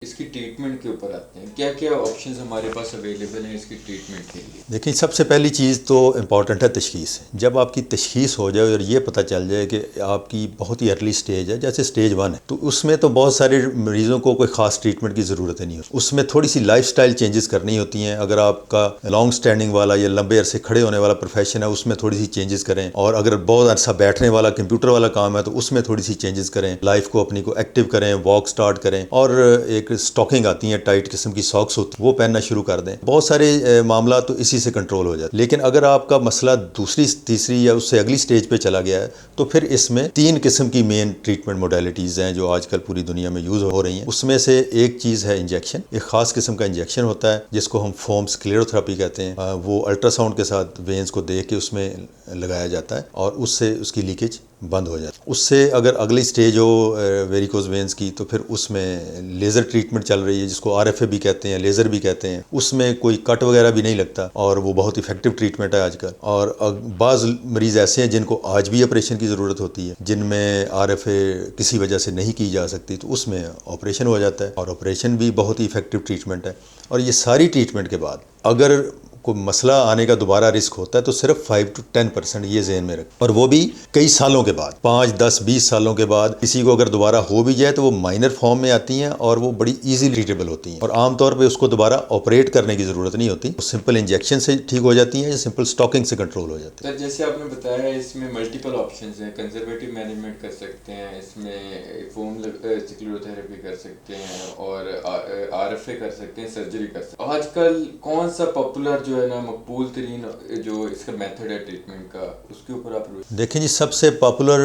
इसकी ट्रीटमेंट के ऊपर आते हैं, क्या क्या ऑप्शंस हमारे पास अवेलेबल हैं इसकी ट्रीटमेंट के लिए? देखिए, सबसे पहली चीज़ तो इम्पॉर्टेंट है तशख़ीस। जब आपकी तशख़ीस हो जाए और ये पता चल जाए कि आपकी बहुत ही अर्ली स्टेज है, जैसे स्टेज 1 है, तो उसमें तो बहुत सारे मरीज़ों को कोई ख़ास ट्रीटमेंट की ज़रूरत ही नहीं होती। उसमें थोड़ी सी लाइफस्टाइल चेंजेस करनी होती हैं। अगर आपका लॉन्ग स्टैंडिंग वाला या लंबे अरसे खड़े होने वाला प्रोफेशन है, उसमें थोड़ी सी चेंजेस करें, और अगर बहुत अरसा बैठने वाला कंप्यूटर वाला काम है तो उसमें थोड़ी सी चेंजेस करें। लाइफ को अपनी को एक्टिव करें, वॉक स्टार्ट करें, और एक स्टॉकिंग आती है, टाइट किस्म की सॉक्स होती है, वो पहनना शुरू कर दें। बहुत सारे मामला तो इसी से कंट्रोल हो जाता है। लेकिन अगर आपका मसला दूसरी, तीसरी या उससे अगली स्टेज पे चला गया है तो फिर इसमें 3 किस्म की मेन ट्रीटमेंट मोडेलिटीज़ हैं जो आजकल पूरी दुनिया में यूज़ हो रही हैं। उसमें से एक चीज़ है इंजेक्शन। एक ख़ास किस्म का इंजेक्शन होता है जिसको हम फोम स्क्लेरोथेरेपी कहते हैं। वो अल्ट्रासाउंड के साथ वेन्स को देख के उसमें लगाया जाता है और उससे उसकी लीकेज बंद हो जाता है। उससे अगर अगली स्टेज हो वेरिकोज वेन्स की तो फिर उसमें लेज़र ट्रीटमेंट चल रही है जिसको RFA भी कहते हैं, लेज़र भी कहते हैं। उसमें कोई कट वगैरह भी नहीं लगता और वो बहुत इफेक्टिव ट्रीटमेंट है आजकल। और बाज़ मरीज़ ऐसे हैं जिनको आज भी ऑपरेशन की ज़रूरत होती है, जिनमें RFA किसी वजह से नहीं की जा सकती, तो उसमें ऑपरेशन हो जाता है और ऑपरेशन भी बहुत ही इफेक्टिव ट्रीटमेंट है। और ये सारी ट्रीटमेंट के बाद अगर कोई मसला आने का दोबारा रिस्क होता है तो सिर्फ 5 to 10% ये ज़हन में रख, और वो भी कई सालों के बाद, 5, 10, 20 सालों के बाद किसी को अगर दोबारा हो भी जाए तो वो माइनर फॉर्म में आती हैं और वो बड़ी इजीली ट्रीटेबल होती हैं और आमतौर पे उसको दोबारा ऑपरेट करने की ज़रूरत नहीं होती। वो सिंपल इंजेक्शन से ठीक हो जाती हैं या सिंपल स्टॉकिंग से कंट्रोल हो जाती है। सर, जैसे आपने बताया इसमें मल्टीपल ऑप्शंस हैं। कंजर्वेटिव मैनेजमेंट कर सकते हैं, इसमें फोम स्क्लेरोथेरेपी कर सकते हैं और RFA कर सकते हैं, सर्जरी कर सकते हैं। आजकल कौन सा पॉपुलर जो है ना मकबूल तरीन जो इसका मेथड है ट्रीटमेंट का, उसके ऊपर आप देखें जी, सबसे पॉपुलर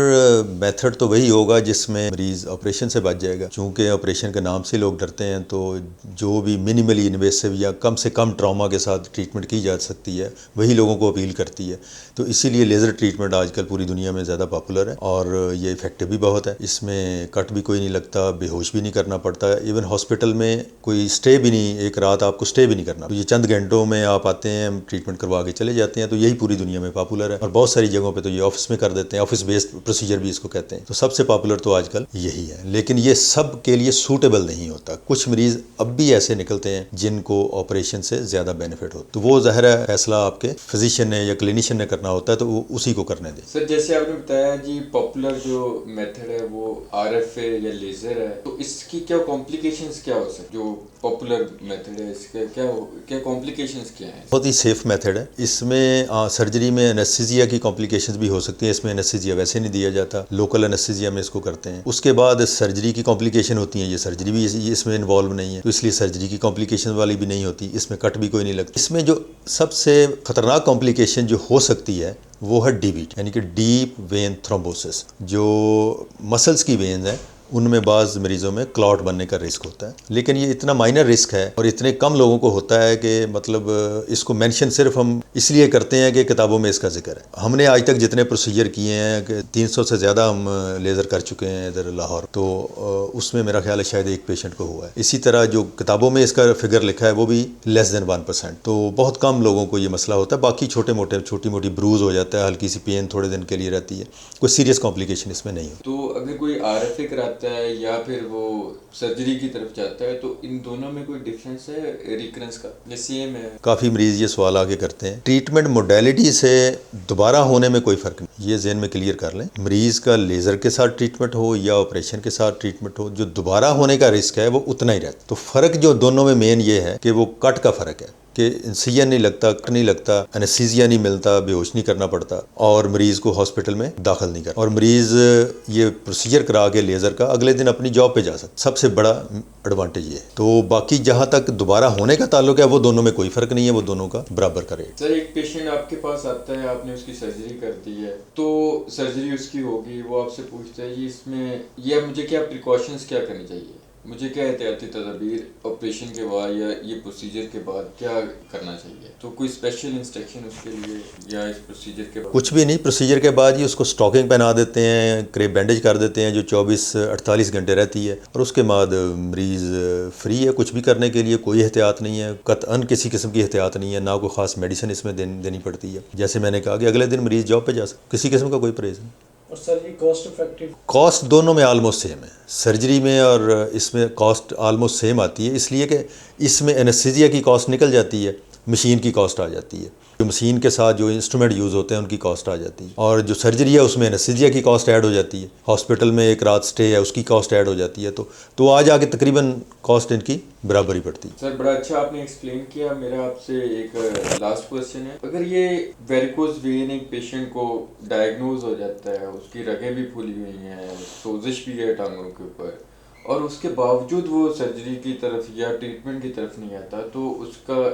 मेथड तो वही होगा जिसमें मरीज़ ऑपरेशन से बच जाएगा। चूँकि ऑपरेशन के नाम से लोग डरते हैं, तो जो भी मिनिमली इन्वेसिव या कम से कम ट्रॉमा के साथ ट्रीटमेंट की जा सकती है वही लोगों को अपील करती है। तो इसीलिए लेज़र ट्रीटमेंट आजकल पूरी दुनिया में ज़्यादा पॉपुलर है और ये इफेक्टिव भी बहुत है। इसमें कट भी कोई नहीं लगता, बेहोश भी नहीं करना पड़ता। इवन हॉस्पिटल में कोई स्टे भी नहीं, एक रात आपको स्टे भी नहीं करना। तो ये चंद घंटों में आप आते हैं, ट्रीटमेंट करवा के चले जाते हैं। तो यही पूरी दुनिया में पॉपुलर है और बहुत सारी जगहों पे तो ये ऑफिस में कर देते हैं, ऑफिस बेस्ड प्रोसीजर भी इसको कहते हैं। तो सबसे पॉपुलर तो आजकल यही है, लेकिन ये सब के लिए सूटेबल नहीं होता। कुछ मरीज़ अब भी ऐसे निकलते हैं जिनको ऑपरेशन से ज़्यादा बेनिफिट हो, तो वो ज़ाहिर है फैसला आपके फिजिशियन ने या क्लिनिशियन ने करना होता है, तो वो उसी को करने दें। सर, जैसे आपने बताया जी पॉपुलर जो मेथड है वो RFA या लेज़र है, तो इसकी क्या कॉम्प्लिकेशंस क्या हो सकती, जो पॉपुलर मेथड है इसके क्या कॉम्प्लिकेशंस क्या हैं? बहुत ही सेफ मेथड है। इसमें सर्जरी में एनेस्थीसिया की कॉम्प्लिकेशंस भी हो सकती हैं। इसमें एनेस्थीसिया वैसे नहीं दिया जाता, लोकल एनेस्थीसिया में इसको करते हैं। उसके बाद सर्जरी की कॉम्प्लिकेशन होती है, ये सर्जरी भी इसमें इन्वॉल्व नहीं है, तो इसलिए सर्जरी की कॉम्प्लिकेशन वाली भी नहीं होती। इसमें कट भी कोई नहीं लगता। इसमें जो सबसे खतरनाक कॉम्प्लिकेशन जो हो सकती है वो है DVT, यानी कि डीप वेन थ्रोम्बोसिस। जो मसल्स की वेन्स हैं उनमें बाज़ मरीज़ों में क्लॉट बनने का रिस्क होता है, लेकिन ये इतना माइनर रिस्क है और इतने कम लोगों को होता है कि मतलब इसको मेंशन सिर्फ हम इसलिए करते हैं कि किताबों में इसका जिक्र है। हमने आज तक जितने प्रोसीजर किए हैं कि 300 से ज़्यादा हम लेज़र कर चुके हैं इधर लाहौर, तो उसमें मेरा ख्याल है शायद एक पेशेंट को हुआ है। इसी तरह जो किताबों में इसका फिगर लिखा है वो भी लेस देन 1%। तो बहुत कम लोगों को ये मसला होता है। बाकी छोटी मोटी ब्रूज हो जाता है, हल्की सी पेन थोड़े दिन के लिए रहती है, कोई सीरियस कॉम्प्लिकेशन इसमें नहीं है। तो अगर कोई RFA कराता है या फिर वो सर्जरी की तरफ जाता है, तो इन दोनों में कोई डिफरेंस है रिकरेंस का या सेम है? काफ़ी मरीज़ ये सवाल आगे करते हैं। ट्रीटमेंट मोडेलिटी से दोबारा होने में कोई फ़र्क नहीं, ये ज़हन में क्लियर कर लें। मरीज़ का लेज़र के साथ ट्रीटमेंट हो या ऑपरेशन के साथ ट्रीटमेंट हो, जो दोबारा होने का रिस्क है वो उतना ही रहता। तो फ़र्क जो दोनों में मेन ये है कि वो कट का फ़र्क है कि इंसिजन नहीं लगता, कट नहीं लगता, एनेस्थीसिया नहीं मिलता, बेहोश नहीं करना पड़ता और मरीज़ को हॉस्पिटल में दाखिल नहीं कर, और मरीज़ ये प्रोसीजर करा के लेज़र का अगले दिन अपनी जॉब पे जा सकता। सबसे बड़ा एडवांटेज ये है। तो बाकी जहाँ तक दोबारा होने का ताल्लुक है वो दोनों में कोई फ़र्क नहीं है, वो दोनों का बराबर का रेट। सर, एक पेशेंट आपके पास आता है, आपने उसकी सर्जरी कर दी है, तो सर्जरी उसकी होगी, वो आपसे पूछता है ये इसमें ये मुझे क्या प्रिकॉशंस क्या करनी चाहिए, मुझे क्या एहतियाती तदबीर ऑपरेशन के बाद या ये प्रोसीजर के बाद क्या करना चाहिए? तो कोई स्पेशल इंस्ट्रक्शन उसके लिए या इस प्रोसीजर के बाद? कुछ भी नहीं, प्रोसीजर के बाद ही उसको स्टॉकिंग पहना देते हैं, क्रेप बैंडेज कर देते हैं जो 24-48 घंटे रहती है, और उसके बाद मरीज़ फ्री है। कुछ भी करने के लिए कोई एहतियात नहीं है, कतअन किसी किस्म की एहतियात नहीं है, ना कोई ख़ास मेडिसिन इसमें देनी पड़ती है। जैसे मैंने कहा कि अगले दिन मरीज़ जॉब पर जा सकता, किसी किस्म का कोई परहेज़ नहीं। और सर ये कॉस्ट इफेक्टिव? कॉस्ट दोनों में आलमोस्ट सेम है, सर्जरी में और इसमें कॉस्ट आलमोस्ट सेम आती है, इसलिए कि इसमें एनेस्थीसिया की कॉस्ट निकल जाती है, मशीन की कॉस्ट आ जाती है, जो मशीन के साथ जो इंस्ट्रूमेंट यूज़ होते हैं उनकी कॉस्ट आ जाती है, और जो सर्जरी है उसमें एनेस्थीसिया की कॉस्ट ऐड हो जाती है, हॉस्पिटल में एक रात स्टे है उसकी कॉस्ट ऐड हो जाती है, तो आ जाके तकरीबन कॉस्ट इनकी बराबरी पड़ती है। सर बड़ा अच्छा आपने एक्सप्लेन किया। मेरा आपसे एक लास्ट क्वेश्चन है, अगर ये वेरिकोज वेन एक पेशेंट को डायग्नोज हो जाता है, उसकी रगें भी फूली हुई हैं, सोजिश भी है टांगों के ऊपर, और उसके बावजूद वो सर्जरी की तरफ या ट्रीटमेंट की तरफ नहीं आता, तो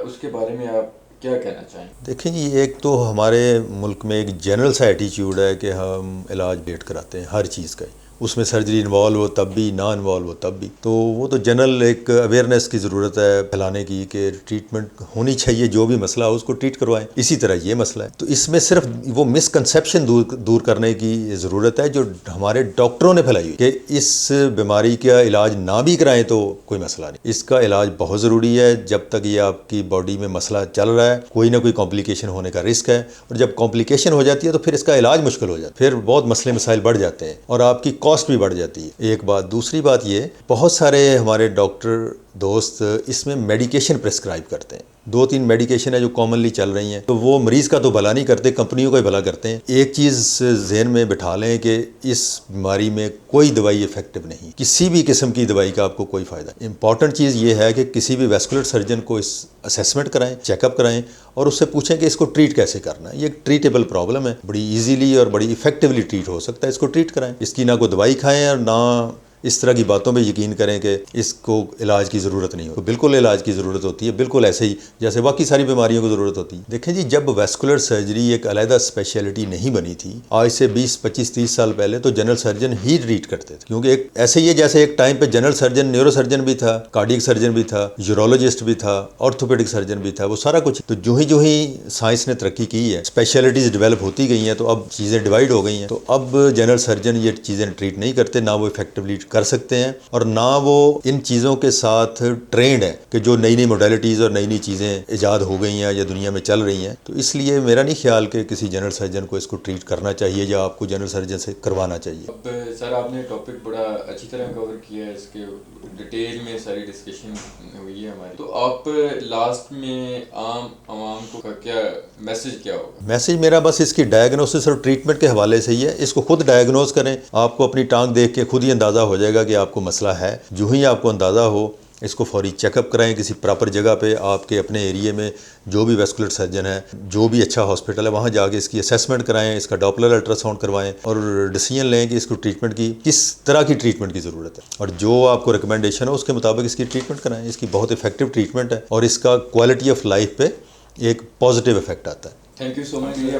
उसके बारे में आप क्या कहना चाहें? देखें जी, एक तो हमारे मुल्क में एक जनरल सा एटीट्यूड है कि हम इलाज लेट कराते हैं हर चीज़ का, उसमें सर्जरी इन्वॉल्व हो तब भी, ना इन्वॉल्व हो तब भी, तो वो तो जनरल एक अवेयरनेस की ज़रूरत है फैलाने की कि ट्रीटमेंट होनी चाहिए, जो भी मसला हो उसको ट्रीट करवाएं। इसी तरह ये मसला है, तो इसमें सिर्फ वो मिसकंसेप्शन दूर करने की ज़रूरत है जो हमारे डॉक्टरों ने फैलाई हुई कि इस बीमारी का इलाज ना भी कराएं तो कोई मसला नहीं। इसका इलाज बहुत ज़रूरी है, जब तक ये आपकी बॉडी में मसला चल रहा है कोई ना कोई कॉम्प्लिकेशन होने का रिस्क है, और जब कॉम्प्लिकेशन हो जाती है तो फिर इसका इलाज मुश्किल हो जाता है, फिर बहुत मसले मसाइल बढ़ जाते हैं और आपकी कॉस्ट भी बढ़ जाती है। एक बात, दूसरी बात ये, बहुत सारे हमारे डॉक्टर दोस्त इसमें मेडिकेशन प्रेस्क्राइब करते हैं, 2-3 मेडिकेशन है जो कॉमनली चल रही हैं, तो वो मरीज़ का तो भला नहीं करते, कंपनियों का ही भला करते हैं। एक चीज़ जहन में बिठा लें कि इस बीमारी में कोई दवाई इफेक्टिव नहीं, किसी भी किस्म की दवाई का आपको कोई फ़ायदा। इंपॉर्टेंट चीज़ ये है कि किसी भी वैस्कुलर सर्जन को इस असेसमेंट कराएं, चेकअप कराएं और उससे पूछें कि इसको ट्रीट कैसे करना है। ये एक ट्रीटेबल प्रॉब्लम है, बड़ी ईजीली और बड़ी इफेक्टिवली ट्रीट हो सकता है, इसको ट्रीट कराएं। इसकी ना कोई दवाई खाएं और ना इस तरह की बातों पे यकीन करें कि इसको इलाज की ज़रूरत नहीं हो, तो बिल्कुल इलाज की ज़रूरत होती है, बिल्कुल ऐसे ही जैसे बाकी सारी बीमारियों को ज़रूरत होती है। देखें जी, जब वैस्कुलर सर्जरी एक अलहदा स्पेशलिटी नहीं बनी थी, आज से 20, 25, 30 साल पहले तो जनरल सर्जन ही ट्रीट करते थे, क्योंकि एक ऐसे ही है जैसे एक टाइम पे जनरल सर्जन न्यूरो सर्जन भी था, कार्डियक सर्जन भी था, यूरोलॉजिस्ट भी था, ऑर्थोपेडिक सर्जन भी था, वो सारा कुछ। तो जो ही साइंस ने तरक्की की है, स्पेशलिटीज़ डेवलप होती गई हैं, तो अब चीज़ें डिवाइड हो गई हैं, तो अब जनरल सर्जन ये चीज़ें ट्रीट नहीं करते, ना वो इफेक्टिवली कर सकते हैं और ना वो इन चीज़ों के साथ ट्रेंड है कि जो नई नई मोडेलिटीज़ और नई नई चीज़ें ईजाद हो गई हैं या दुनिया में चल रही हैं। तो इसलिए मेरा नहीं ख्याल कि किसी जनरल सर्जन को इसको ट्रीट करना चाहिए या आपको जनरल सर्जन से करवाना चाहिए। अब सर आपने टॉपिक बड़ा अच्छी तरह कवर किया है, इसके डिटेल में सारी डिस्कशन हुई है हमारी, तो आप लास्ट में आम आवाम को क्या मैसेज होगा? मैसेज मेरा बस इसकी डायग्नोसिस और ट्रीटमेंट के हवाले से ही है। इसको खुद डायग्नोज करें, आपको अपनी टांग देख के खुद ही अंदाज़ा हो जाएगा कि आपको मसला है। जो ही आपको अंदाज़ा हो, इसको फौरी चेकअप कराएं किसी प्रॉपर जगह पे, आपके अपने एरिया में जो भी वैस्कुलर सर्जन है, जो भी अच्छा हॉस्पिटल है, वहाँ जाके इसकी असेसमेंट कराएं, इसका डॉपलर अल्ट्रासाउंड करवाएं और डिसीजन लें कि इसको ट्रीटमेंट की किस तरह की ट्रीटमेंट की ज़रूरत है, और जो आपको रिकमेंडेशन हो उसके मुताबिक इसकी ट्रीटमेंट कराएं। इसकी बहुत इफेक्टिव ट्रीटमेंट है और इसका क्वालिटी ऑफ लाइफ पे एक पॉजिटिव इफेक्ट आता है। Thank you so much.